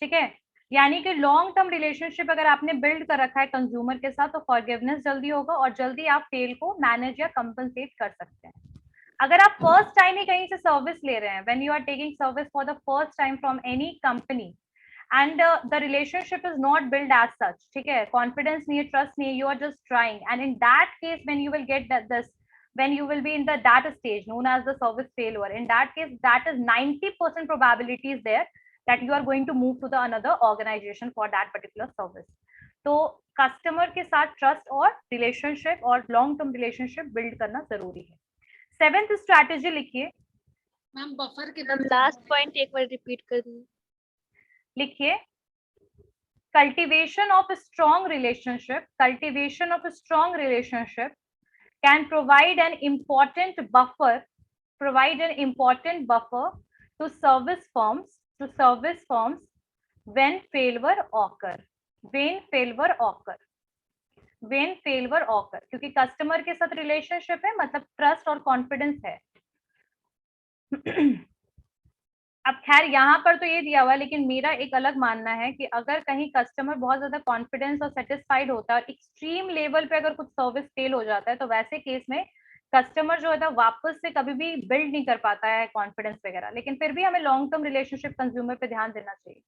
ठीक है। यानी कि लॉन्ग टर्म रिलेशनशिप अगर आपने बिल्ड कर रखा है कंज्यूमर के साथ तो फॉरगिवनेस जल्दी होगा और जल्दी आप फेल को मैनेज या कंपनसेट कर सकते हैं। अगर आप फर्स्ट टाइम ही कहीं से सर्विस ले रहे हैं, when you are taking service for the first time from any company and the relationship is not built as such, ठीक है, confidence नहीं है, trust नहीं है, you are just trying, and in that case when you will get when you will be in that stage known as the service failure, in that case that is 90% probability is there that you are going to move to the another organization for that particular service. तो customer के साथ trust और relationship और long term relationship build करना जरूरी है। Seventh strategy लिखिए ma'am, buffer के लास्ट पॉइंट एक बार रिपीट कर दीजिए। लिखिए cultivation of a strong relationship can provide an important buffer to service firms when failure occur, क्योंकि कस्टमर के साथ रिलेशनशिप है मतलब ट्रस्ट और कॉन्फिडेंस है। अब खैर यहाँ पर तो ये दिया हुआ है, लेकिन मेरा एक अलग मानना है कि अगर कहीं कस्टमर बहुत ज्यादा कॉन्फिडेंस और सेटिस्फाइड होता है और एक्सट्रीम लेवल पे अगर कुछ सर्विस फेल हो जाता है तो वैसे केस में कस्टमर जो है वापस से कभी भी बिल्ड नहीं कर पाता है कॉन्फिडेंस वगैरह, लेकिन फिर भी हमें लॉन्ग टर्म रिलेशनशिप कंज्यूमर पे ध्यान देना चाहिए।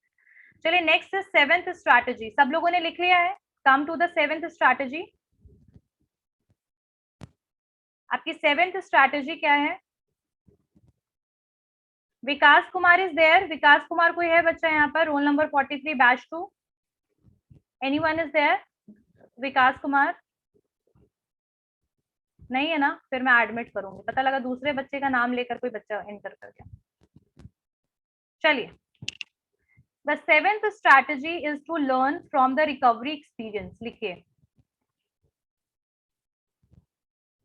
चलिए नेक्स्ट इज सेवेंथ स्ट्रैटेजी, सब लोगों ने लिख लिया है? Come to the seventh strategy. आपकी सेवेंथ स्ट्रैटेजी क्या है? Vikas Kumar is there? विकास कुमार कोई है बच्चा यहाँ पर? Roll number 43 batch 2, anyone is there? Vikas Kumar नहीं है ना, फिर मैं एडमिट करूंगी, पता लगा दूसरे बच्चे का नाम लेकर कोई बच्चा एंटर कर गया। चलिए, the seventh strategy is to learn from the recovery experience. लिखिए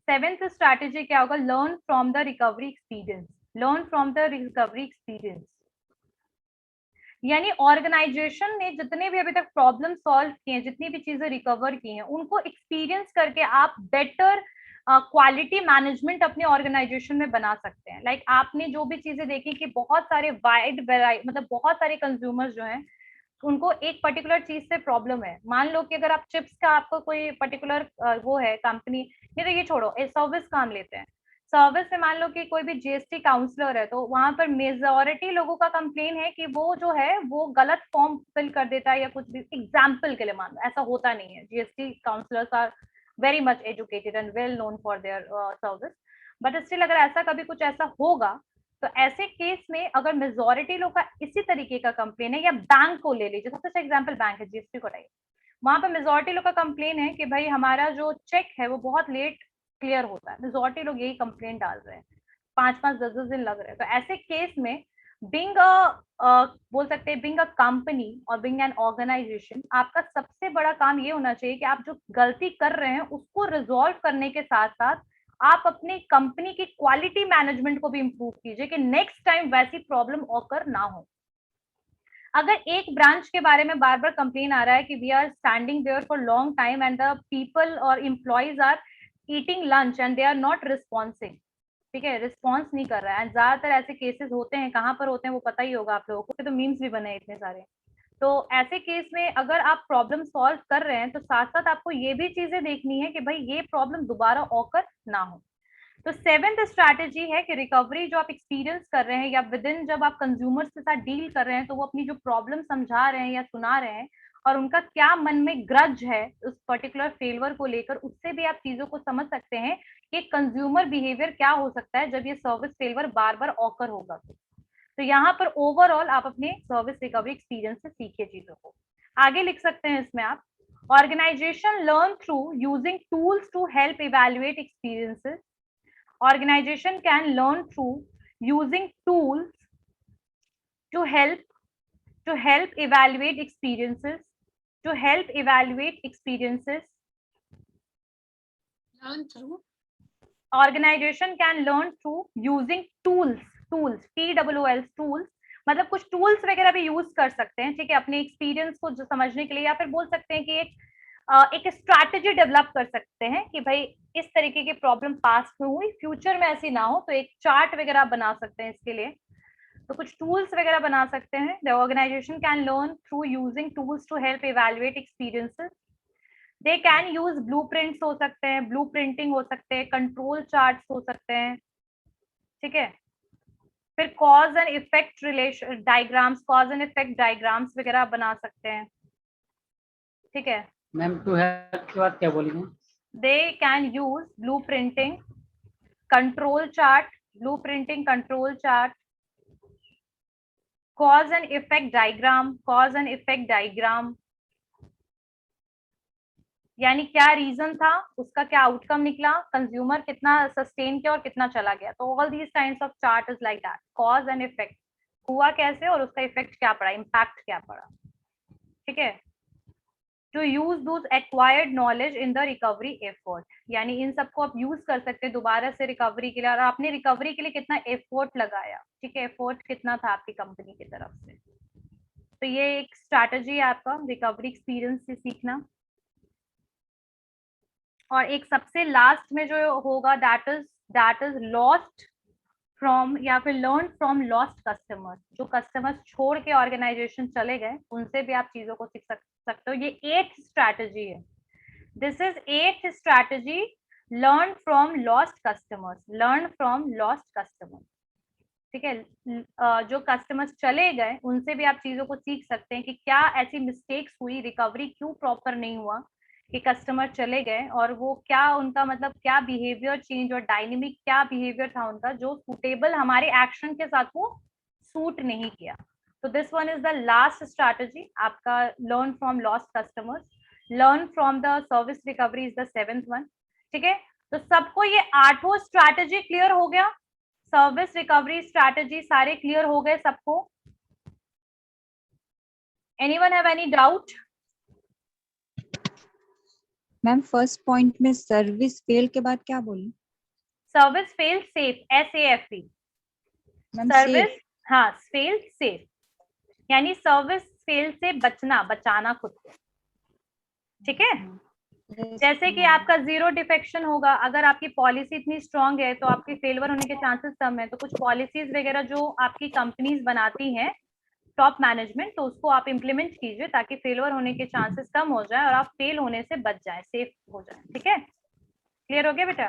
सेवेंथ स्ट्रैटेजी क्या होगा? Learn from the recovery experience. Learn from the recovery experience यानी ऑर्गेनाइजेशन ने जितने भी अभी तक प्रॉब्लम सॉल्व किए हैं, जितनी भी चीजें रिकवर की हैं, उनको एक्सपीरियंस करके आप बेटर क्वालिटी मैनेजमेंट अपने ऑर्गेनाइजेशन में बना सकते हैं। लाइक आपने जो भी चीजें देखी कि बहुत सारे वाइड वेराइटी मतलब बहुत सारे कंज्यूमर्स जो हैं उनको एक पर्टिकुलर चीज से प्रॉब्लम है। मान लो कि अगर आप चिप्स का आपको कोई पर्टिकुलर वो है कंपनी, नहीं तो ये छोड़ो, सर्विस काम लेते हैं, सर्विस में मान लो कि कोई भी जीएसटी काउंसलर है तो वहां पर मेजॉरिटी लोगों का कंप्लेन है कि वो जो है वो गलत फॉर्म फिल कर देता है या कुछ भी। एग्जाम्पल के लिए मान लो, ऐसा होता नहीं है, GST counsellors are very much educated and well known for their service, but still अगर ऐसा कभी कुछ ऐसा होगा तो ऐसे केस में अगर मेजॉरिटी लोग का इसी तरीके का कंप्लेन है, या बैंक को ले लीजिए, सबसे अच्छा एग्जाम्पल बैंक है, जीएसटी को उठाइए, वहां पर मेजॉरिटी लोग का कंप्लेन है कि भाई हमारा जो चेक है वो बहुत लेट क्लियर होता है, मेजॉरिटी लोग यही कंप्लेंट डाल रहे हैं, 5-5, 10-10 दिन लग रहे हैं। तो ऐसे केस में बीइंग बोल सकते हैं बीइंग अ कंपनी और बीइंग एन ऑर्गेनाइजेशन, आपका सबसे बड़ा काम ये होना चाहिए कि आप जो गलती कर रहे हैं उसको रिजॉल्व करने के साथ साथ आप अपनी कंपनी की क्वालिटी मैनेजमेंट को भी इंप्रूव कीजिए कि नेक्स्ट टाइम वैसी प्रॉब्लम ऑकर ना हो। अगर एक ब्रांच के बारे में बार बार कंप्लेन आ रहा है कि we are standing there for long time and the people और employees are eating lunch and they are not responsing, ठीक है, रिस्पॉन्स नहीं कर रहा है, ज्यादातर ऐसे केसेस होते हैं, कहाँ पर होते हैं वो पता ही होगा आप लोगों को, तो मीम्स भी बने इतने सारे। तो ऐसे केस में अगर आप प्रॉब्लम सॉल्व कर रहे हैं तो साथ साथ आपको ये भी चीजें देखनी है कि भाई ये प्रॉब्लम दोबारा ऑकर ना हो। तो सेवेंथ स्ट्रैटेजी है कि रिकवरी जो आप एक्सपीरियंस कर रहे हैं या विद इन जब आप कंज्यूमर्स के साथ डील कर रहे हैं तो वो अपनी जो प्रॉब्लम समझा रहे हैं या सुना रहे हैं और उनका क्या मन में ग्रज है उस पर्टिकुलर फेलियर को लेकर, उससे भी आप चीजों को समझ सकते हैं कि कंज्यूमर बिहेवियर क्या हो सकता है जब ये सर्विस फेलियर बार बार ऑकर होगा। तो यहाँ पर ओवरऑल आप अपने सर्विस रिकवरी एक्सपीरियंस से सीखे चीजों को। आगे लिख सकते हैं इसमें आप, organisation learn through using tools to help evaluate experiences. Organization can learn through using tools to help evaluate experiences. Learn through organisation can learn through using tools, TOOLs, tools मतलब कुछ टूल्स वगैरह भी यूज कर सकते हैं, ठीक है, अपने एक्सपीरियंस को जो समझने के लिए, या फिर बोल सकते हैं कि एक स्ट्रैटेजी डेवलप कर सकते हैं कि भाई इस तरीके की प्रॉब्लम पास्ट में हुई, फ्यूचर में ऐसी ना हो, तो एक चार्ट वगैरह बना सकते हैं इसके लिए, तो कुछ टूल्स वगैरह बना सकते हैं। The organisation can learn through using tools to help evaluate experiences. They can use blueprints हो सकते हैं, ब्लू प्रिंटिंग हो सकते हैं, कंट्रोल चार्ट्स हो सकते हैं, ठीक है। फिर cause and effect relation diagrams, cause and effect diagrams वगैरह बना सकते हैं, ठीक है। मैम टू हेल्प के बाद क्या बोलेंगे? दे can use blue printing, control chart, blue printing, control chart, cause and effect diagram, cause and effect diagram यानी क्या रीजन था, उसका क्या आउटकम निकला, कंज्यूमर कितना सस्टेन किया और कितना चला गया, तो all these kinds of chart is like that, cause and effect, हुआ कैसे और उसका इफेक्ट क्या पड़ा, इम्पैक्ट क्या पड़ा, ठीक है। To use those acquired knowledge in the recovery effort, यानी इन सबको आप यूज कर सकते हैं दोबारा से रिकवरी के लिए, और आपने रिकवरी के लिए कितना एफर्ट लगाया, ठीक है, एफर्ट कितना था आपकी कंपनी की तरफ से। तो ये एक स्ट्रैटेजी है आपका रिकवरी एक्सपीरियंस से सीखना। और एक सबसे लास्ट में जो होगा दैट इज लॉस्ट फ्रॉम, या फिर लर्न फ्रॉम लॉस्ट कस्टमर्स, जो कस्टमर्स छोड़ के ऑर्गेनाइजेशन चले गए उनसे भी आप चीजों को सीख सकते हो। ये 8th स्ट्रैटेजी है, this is 8th strategy, learn from lost customers, learn from lost customers, ठीक है। जो कस्टमर्स चले गए उनसे भी आप चीजों को सीख सकते हैं कि क्या ऐसी मिस्टेक्स हुई, रिकवरी क्यों प्रॉपर नहीं हुआ कि कस्टमर चले गए, और वो क्या उनका मतलब क्या बिहेवियर चेंज और डायनेमिक क्या बिहेवियर था उनका जो सूटेबल हमारे एक्शन के साथ वो सूट नहीं किया। तो this one is the last strategy आपका, learn from lost customers, learn from the service recovery is the 7th one, ठीक है। तो सबको ये 8 स्ट्रैटेजी क्लियर हो गया, सर्विस रिकवरी स्ट्रैटेजी सारे क्लियर हो गए सबको? Anyone have any doubt? Ma'am first point में सर्विस फेल के बाद क्या बोली? Service fail safe, SAFE, ma'am service, हाँ फेल सेफ, यानी सर्विस फेल से बचना, बचाना खुद को, ठीक है। जैसे कि आपका 0 डिफेक्शन होगा, अगर आपकी पॉलिसी इतनी स्ट्रांग है तो आपके फेलवर होने के चांसेस कम है, तो कुछ पॉलिसीज वगैरह जो आपकी कंपनीज बनाती हैं टॉप मैनेजमेंट, तो उसको आप इम्प्लीमेंट कीजिए ताकि फेलवर होने के चांसेस कम हो जाए और आप फेल होने से बच जाए, सेफ हो जाए, ठीक है। क्लियर हो गया बेटा?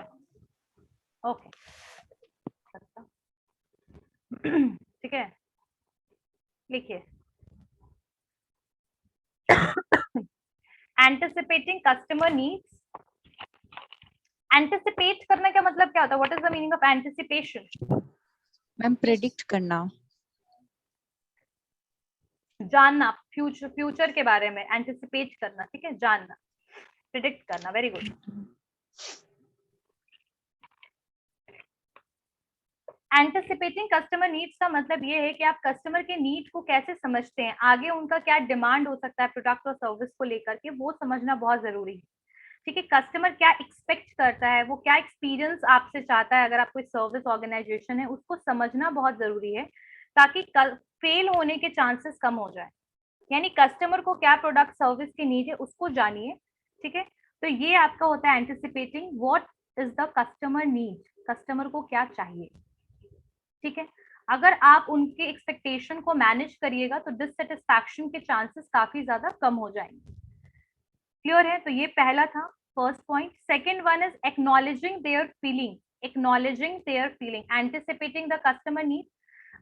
ओके, ठीक है, लिखिए। एंटिसिपेटिंग कस्टमर नीड्स, एंटिसिपेट करने का मतलब क्या होता है, what is the meaning of anticipation? Ma'am predict करना, जानना, फ्यूचर के बारे में एंटिसिपेट करना, ठीक है, जानना, प्रेडिक्ट करना, very good. Anticipating customer needs का मतलब ये है कि आप कस्टमर के नीड को कैसे समझते हैं, आगे उनका क्या डिमांड हो सकता है प्रोडक्ट और सर्विस को लेकर के, वो समझना बहुत जरूरी है, ठीक है। कस्टमर क्या एक्सपेक्ट करता है, वो क्या एक्सपीरियंस आपसे चाहता है, अगर आप कोई सर्विस ऑर्गेनाइजेशन है उसको समझना बहुत जरूरी है ताकि फेल होने के चांसेस कम हो जाए, यानी कस्टमर को क्या प्रोडक्ट सर्विस की नीड है उसको जानिए, ठीक है। तो ये आपका होता है anticipating what is the customer need, customer को क्या चाहिए, ठीक है। अगर आप उनके एक्सपेक्टेशन को मैनेज करिएगा तो डिससेटिस्फैक्शन के चांसेस काफी ज्यादा कम हो जाएंगे। क्लियर है? तो ये पहला था, first point. Second one is acknowledging their feeling, acknowledging their feeling, anticipating the customer need.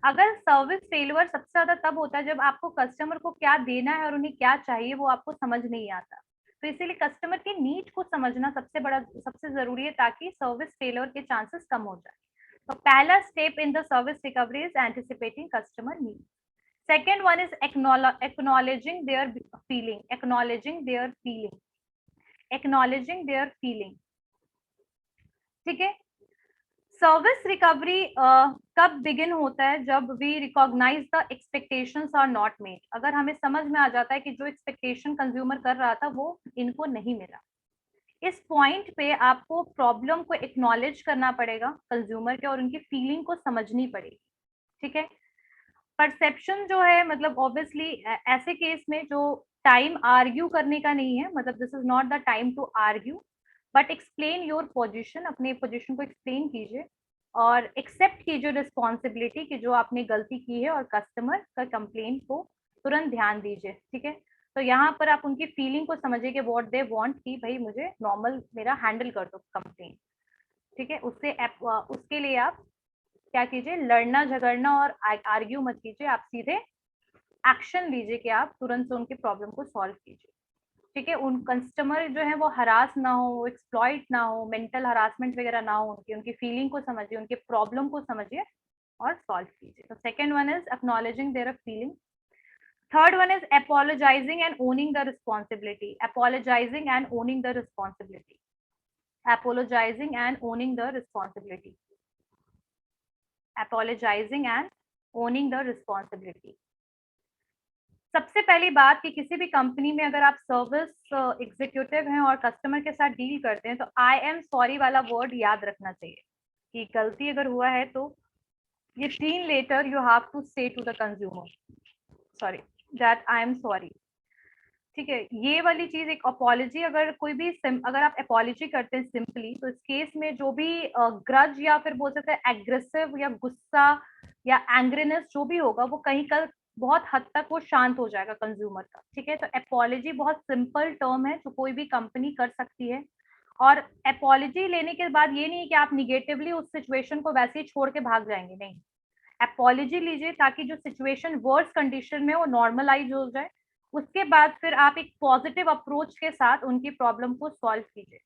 अगर सर्विस फेलियर सबसे ज्यादा तब होता है जब आपको कस्टमर को क्या देना है और उन्हें क्या चाहिए वो आपको समझ नहीं आता, तो इसीलिए कस्टमर के नीड को समझना सबसे जरूरी है ताकि सर्विस फेलियर के चांसेस कम हो जाए। तो पहला step in the service recovery is anticipating customer need. Second one is acknowledging their feeling, acknowledging their feeling, acknowledging their feeling, ठीक है। सर्विस रिकवरी कब बिगिन होता है, जब we recognize the expectations are not met, अगर हमें समझ में आ जाता है कि जो एक्सपेक्टेशन कंज्यूमर कर रहा था वो इनको नहीं मिला, इस पॉइंट पे आपको प्रॉब्लम को एक्नॉलेज करना पड़ेगा कंज्यूमर के, और उनकी फीलिंग को समझनी पड़ेगी, ठीक है। परसेप्शन जो है मतलब ऑब्वियसली ऐसे केस में जो टाइम आर्ग्यू करने का नहीं है, मतलब this is not the time to argue, but explain your position, अपने पोजीशन को एक्सप्लेन कीजिए और एक्सेप्ट कीजिए रिस्पॉन्सिबिलिटी कि जो आपने गलती की है, और कस्टमर का कंप्लेंट को तुरंत ध्यान दीजिए, ठीक है। तो यहाँ पर आप उनकी फीलिंग को समझिए कि व्हाट दे वांट, कि भाई मुझे नॉर्मल मेरा हैंडल कर दो कंप्लेंट, ठीक है। उसके लिए आप क्या कीजिए, लड़ना झगड़ना और आर्ग्यू मत कीजिए, आप सीधे एक्शन लीजिए कि आप तुरंत से उनकी प्रॉब्लम को सॉल्व कीजिए, ठीक है। उन कस्टमर जो है वो हरास ना हो, एक्सप्लॉइट ना हो, मेंटल हरासमेंट वगैरह ना हो, उनकी फीलिंग को समझिए, उनके प्रॉब्लम को समझिए और सॉल्व कीजिए। तो second one is acknowledging their feeling. Third one is apologizing and owning the responsibility. Apologizing and owning the responsibility. Apologizing and owning the responsibility. Apologizing and owning the responsibility. सबसे पहली बात कि किसी भी कंपनी में अगर आप सर्विस एग्जीक्यूटिव हैं और कस्टमर के साथ डील करते हैं, तो आई एम सॉरी वाला वर्ड याद रखना चाहिए कि गलती अगर हुआ है तो ये 3 letter you have to say to the consumer, sorry that I am sorry, ठीक है। ये वाली चीज एक अपॉलॉजी, अगर कोई भी अगर आप अपॉलॉजी करते हैं सिंपली, तो इस केस में जो भी ग्रज या फिर बोल सकते हैं एग्रेसिव या गुस्सा या एंग्रीनेस जो भी होगा, वो कहीं का बहुत हद तक वो शांत हो जाएगा कंज्यूमर का, ठीक है। तो अपॉलॉजी बहुत सिंपल टर्म है जो कोई भी कंपनी कर सकती है, और अपॉलॉजी लेने के बाद ये नहीं कि आप निगेटिवली उस सिचुएशन को वैसे ही छोड़ के भाग जाएंगे, नहीं। अपॉलॉजी लीजिए ताकि जो सिचुएशन वर्स कंडीशन में वो नॉर्मलाइज हो जाए, उसके बाद फिर आप एक पॉजिटिव अप्रोच के साथ उनकी प्रॉब्लम को सॉल्व कीजिए।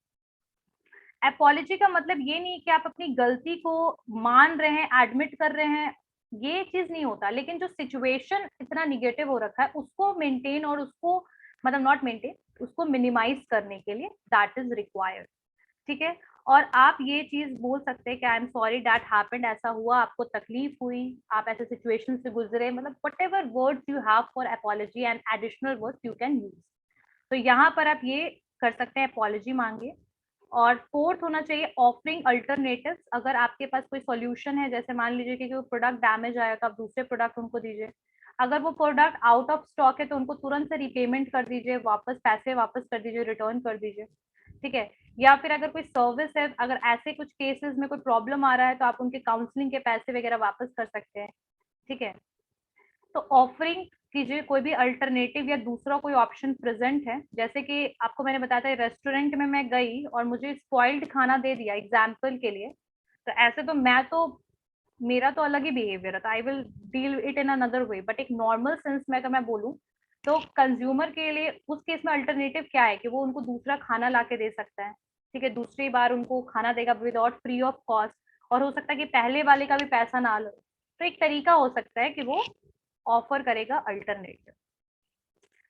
अपॉलॉजी का मतलब ये नहीं कि आप अपनी गलती को मान रहे हैं, एडमिट कर रहे हैं, ये चीज नहीं होता, लेकिन जो सिचुएशन इतना निगेटिव हो रखा है उसको मेंटेन और उसको मतलब नॉट मेंटेन, उसको मिनिमाइज करने के लिए दैट इज रिक्वायर्ड, ठीक है। और आप ये चीज बोल सकते हैं कि आई एम सॉरी दैट हैपेंड, ऐसा हुआ, आपको तकलीफ हुई, आप ऐसे सिचुएशन से गुजरे, मतलब whatever words you have for apology and additional words you can use. तो यहाँ पर आप ये कर सकते हैं, अपॉलॉजी मांगिए। और फोर्थ होना चाहिए ऑफरिंग अल्टरनेटिव्स। अगर आपके पास कोई सॉल्यूशन है, जैसे मान लीजिए कि कोई प्रोडक्ट डैमेज आया तो आप दूसरे प्रोडक्ट उनको दीजिए। अगर वो प्रोडक्ट आउट ऑफ स्टॉक है तो उनको तुरंत से रिपेमेंट कर दीजिए, पैसे वापस कर दीजिए, रिटर्न कर दीजिए, ठीक है। या फिर अगर कोई सर्विस है, अगर ऐसे कुछ केसेस में कोई प्रॉब्लम आ रहा है तो आप उनके काउंसलिंग के पैसे वगैरह वापस कर सकते हैं, ठीक है। तो ऑफरिंग कीजिए कोई भी अल्टरनेटिव या दूसरा कोई ऑप्शन प्रेजेंट है। जैसे कि आपको मैंने बताया था, रेस्टोरेंट में मैं गई और मुझे स्पॉइल्ड खाना दे दिया एग्जाम्पल के लिए, तो ऐसे तो मेरा तो अलग ही बिहेवियर है, तो I will deal it in another way. But एक नॉर्मल सेंस में अगर मैं बोलूँ तो कंज्यूमर के लिए उस केस में अल्टरनेटिव क्या है कि वो उनको दूसरा खाना ला के दे सकता है, ठीक है। दूसरी बार उनको खाना देगा विदाउट फ्री ऑफ कॉस्ट, और हो सकता है कि पहले वाले का भी पैसा ना लो। तो एक तरीका हो सकता है कि वो ऑफर करेगा अल्टरनेटिव।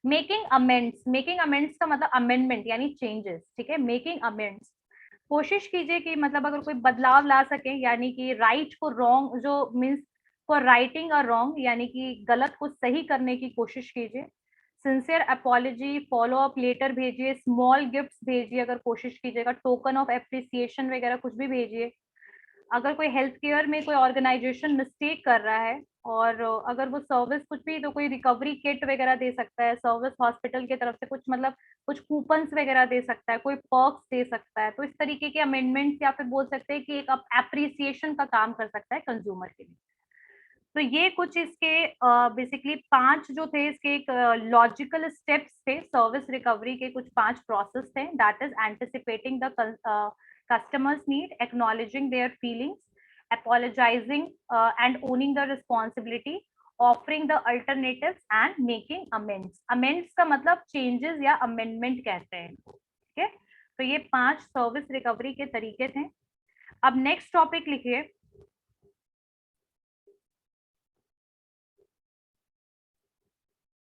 मेकिंग अमेंड्स का मतलब अमेंडमेंट यानी चेंजेस, ठीक है। मेकिंग अमेंड्स, कोशिश कीजिए कि मतलब अगर कोई बदलाव ला सके, यानी कि राइट को रॉन्ग, जो मीन्स फॉर राइटिंग और रॉन्ग, यानी कि गलत को सही करने की कोशिश कीजिए। Sincere apology, follow up later भेजिए, स्मॉल गिफ्ट्स भेजिए अगर कोशिश कीजिएगा, टोकन ऑफ एप्रिसिएशन वगैरह कुछ भी भेजिए। अगर कोई हेल्थ केयर में कोई ऑर्गेनाइजेशन मिस्टेक कर रहा है और अगर वो सर्विस कुछ भी, तो कोई रिकवरी किट वगैरह दे सकता है, सर्विस हॉस्पिटल की तरफ से कुछ मतलब कुछ कूपन्स वगैरह दे सकता है, कोई पर्क्स दे सकता है। तो इस तरीके के अमेंडमेंट्स, या फिर बोल सकते हैं कि एक एप्रिसिएशन का काम कर सकता है कंज्यूमर के लिए। तो ये कुछ इसके बेसिकली 5 जो थे, इसके एक लॉजिकल स्टेप्स थे, सर्विस रिकवरी के कुछ 5 प्रोसेस थे। That is anticipating the customers need, acknowledging their feelings, apologizing and owning the responsibility, offering the alternatives and making amends. Amends का मतलब changes या amendment कहते हैं, ठीक है। तो ये 5 सर्विस रिकवरी के तरीके थे। अब नेक्स्ट टॉपिक लिखिए,